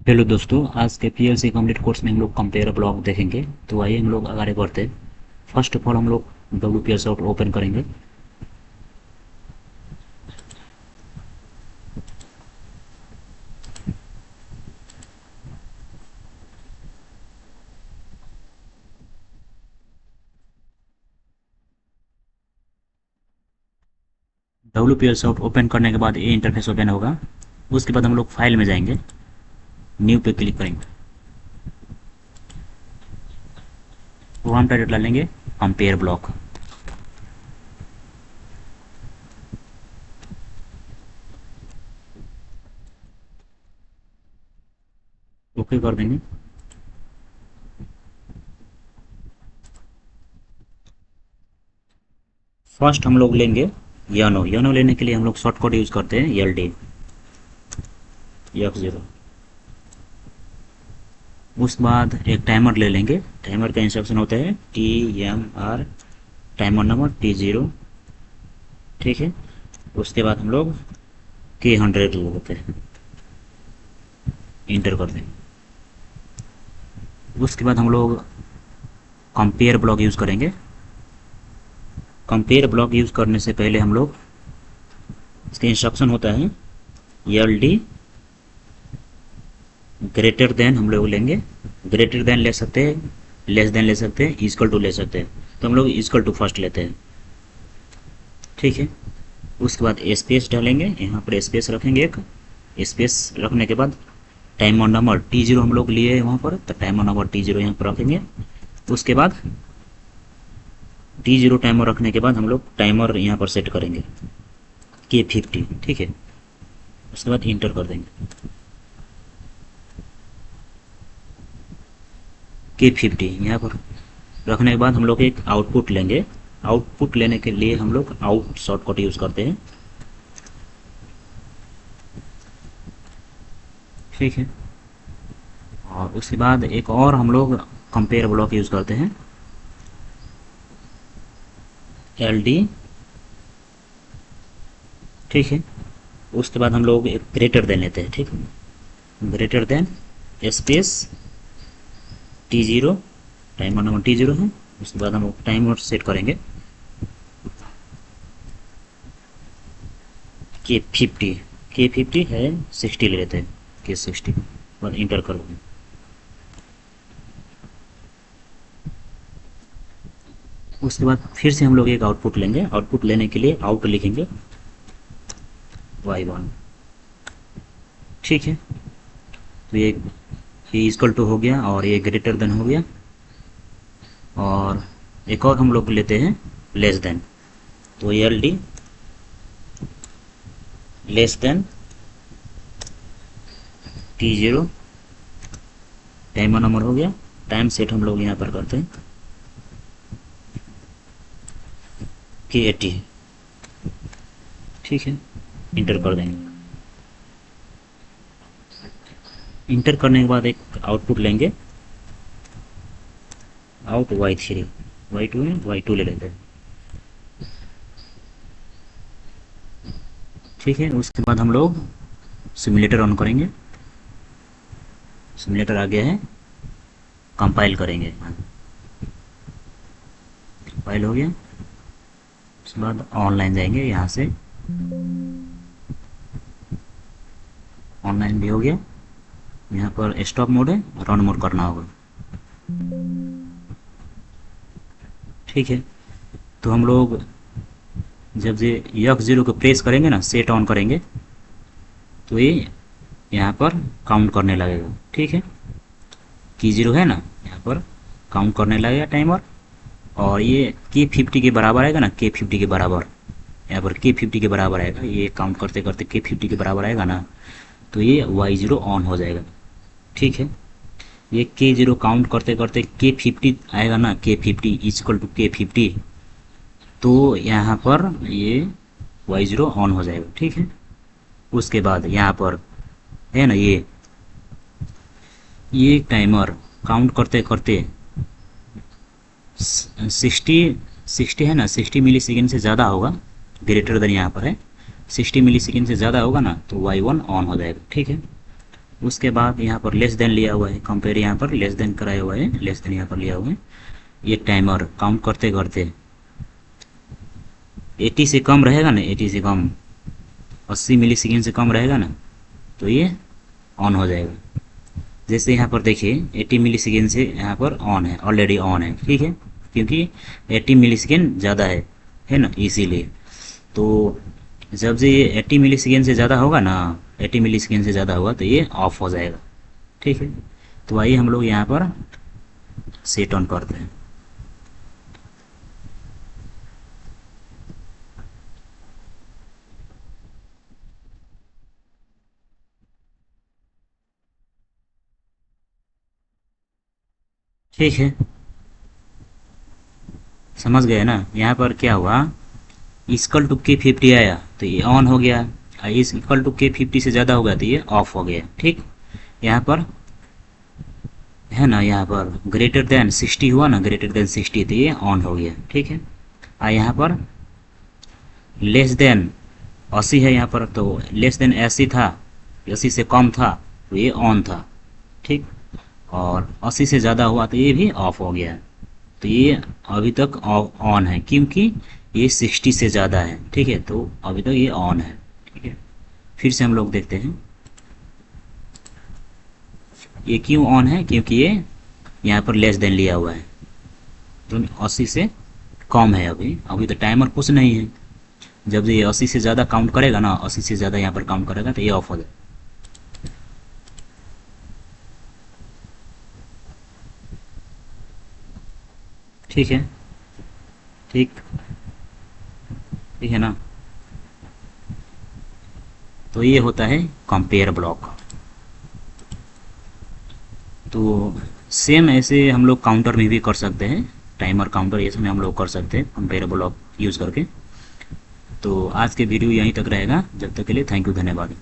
Hello दोस्तों, आज के पीएलसी कंप्लीट कोर्स में हम लोग कंपेयर ब्लॉक देखेंगे। तो आइए हम लोग आगे बढ़ते हैं। फर्स्ट ऑफ ऑल हम लोग डब्ल्यू सॉफ्ट ओपन करेंगे। डब्ल्यू सॉफ्ट ओपन करने के बाद ये इंटरफेस ओपन होगा। उसके बाद हम लोग फाइल में जाएंगे, न्यू पे क्लिक करेंगे। वो हम टाइटल डालेंगे कंपेयर ब्लॉक। ओके कर देंगे। फर्स्ट हम लोग लेंगे यानो। यानो लेने के लिए हम लोग शॉर्टकट यूज करते हैं LD F0। उसके बाद एक टाइमर ले लेंगे। टाइमर का इंस्ट्रक्शन होता है TMR, टाइमर नंबर T0। ठीक है। उसके बाद हम लोग K100 होते हैं, इंटर कर देंगे। उसके बाद हम लोग कंपेयर ब्लॉक यूज़ करेंगे। कंपेयर ब्लॉक यूज़ करने से पहले हम लोग, इसका इंस्ट्रक्शन होता है LD ग्रेटर देन हम लोग लेंगे। ग्रेटर देन ले सकते हैं, लेस देन ले सकते हैं, इक्वल टू ले सकते हैं। तो हम लोग इक्वल टू फर्स्ट लेते हैं। ठीक है। उसके बाद स्पेस डालेंगे, यहाँ पर स्पेस रखेंगे। एक स्पेस रखने के बाद टाइमर नंबर T0 हम लोग लिए वहाँ पर, तो टाइमर नंबर T0 यहाँ पर रखेंगे। उसके बाद T0 टाइमर रखने के बाद हम लोग टाइमर यहाँ पर सेट करेंगे K50। ठीक है। उसके बाद इंटर कर देंगे K50 यहाँ पर रखने के बाद हम लोग एक आउटपुट लेंगे। आउटपुट लेने के लिए हम लोग आउट शॉर्टकट यूज़ करते हैं। ठीक है। और उसके बाद एक और हम लोग कंपेयर ब्लॉक यूज़ करते हैं LD। ठीक है। उसके बाद हम लोग एक ग्रेटर देन लेते हैं। ठीक है। Greater than space T0, timer number T0 है। उसके बाद हम टाइमर सेट करेंगे K50। K50 है 60 ले लेते हैं, K60। बाद इंटर कर देंगे। उसके बाद फिर से हम लोग एक आउटपुट लेंगे। आउटपुट लेने के लिए आउट लिखेंगे Y1। ठीक है। तो ये इक्वल टू हो गया और ये ग्रेटर देन हो गया। और एक और हम लोग लेते हैं लेस देन। तो LD less than T0, timer number हो गया। टाइम सेट हम लोग यहाँ पर करते हैं K80। ठीक है। इंटर कर देंगे। इंटर करने के बाद एक आउटपुट लेंगे, आउट Y3। Y2 है, Y2 ले लेते हैं। ठीक है। उसके बाद हम लोग सिमुलेटर ऑन करेंगे। सिमुलेटर आ गया है, कंपाइल करेंगे। कंपाइल हो गया। उसके बाद ऑनलाइन जाएंगे, यहाँ से ऑनलाइन भी हो गया। यहाँ पर स्टॉप मोड है, रन मोड करना होगा। ठीक है। तो हम लोग जब ये F0 को प्रेस करेंगे ना, सेट ऑन करेंगे, तो ये यहाँ पर काउंट करने लगेगा। ठीक है। K0 है ना, यहाँ पर काउंट करने लगेगा टाइमर। और ये K50 के बराबर आएगा ना, K50 के बराबर, यहाँ पर K50 के बराबर आएगा। ये काउंट करते करते K50 के बराबर आएगा ना, तो ये Y0 ऑन हो जाएगा। ठीक है। ये K0 काउंट करते करते K50 आएगा ना, K50 इक्वल टू K50, तो यहाँ पर ये Y0 ऑन हो जाएगा। ठीक है। उसके बाद यहाँ पर है ना, ये टाइमर काउंट करते करते 60 है ना, 60 मिली सेकेंड से ज़्यादा होगा। ग्रेटर देन यहाँ पर है, 60 मिली सेकेंड से ज़्यादा होगा ना, तो Y1 ऑन हो जाएगा। ठीक है। उसके बाद यहाँ पर लेस देन लिया हुआ है, कंपेयर यहाँ पर लेस देन कराया हुआ है, लेस देन यहाँ पर लिया हुआ है। ये टाइमर काउंट करते करते 80 से कम रहेगा ना, 80 से कम, 80 मिली सेकेंड से कम रहेगा ना, तो ये ऑन हो जाएगा। जैसे यहाँ पर देखिए 80 मिली सेकेंड से यहाँ पर ऑन है, ऑलरेडी ऑन है, ठीक है, क्योंकि 80 मिली सेकेंड ज़्यादा है ना, इसीलिए। तो जब से ये 80 मिली सेकेंड से ज़्यादा होगा ना, 80 मिली सेकेंड से ज़्यादा होगा तो ये ऑफ हो जाएगा, ठीक है। तो आइए हम लोग यहाँ पर सेट ऑन करते हैं। ठीक है, समझ गए ना। यहाँ पर क्या हुआ, इक्वल टू के 50 आया तो ये ऑन हो गया, इस इक्वल टू के 50 से ज़्यादा हो गया तो ये ऑफ हो गया, ठीक। यहाँ पर है ना, यहाँ पर ग्रेटर देन 60 हुआ ना, ग्रेटर देन 60 तो ये ऑन हो गया, ठीक है। यहाँ पर लेस देन 80 है यहाँ पर, तो लेस देन 80 था, 80 से कम था तो ये ऑन था, ठीक। और 80 से ज़्यादा हुआ तो ये भी ऑफ हो गया, तो ये अभी तक ऑन है क्योंकि ये 60 से ज़्यादा है, ठीक है, तो अभी तक ये ऑन है, ठीक है। फिर से हम लोग देखते हैं ये क्यों ऑन है, क्योंकि ये यहाँ पर लेस देन लिया हुआ है, तो 80 से कम है, अभी तो टाइमर कुछ नहीं है। जब ये 80 से ज़्यादा काउंट करेगा ना, 80 से ज़्यादा यहाँ पर काउंट करेगा तो ये ऑफ हो जाए। ठीक है, ठीक, ठीक है ना। तो ये होता है कंपेयर ब्लॉक। तो सेम ऐसे हम लोग काउंटर में भी कर सकते हैं, टाइमर काउंटर ये सब में हम लोग कर सकते हैं कंपेयर ब्लॉक यूज़ करके। तो आज के वीडियो यहीं तक रहेगा, जब तक के लिए थैंक यू, धन्यवाद।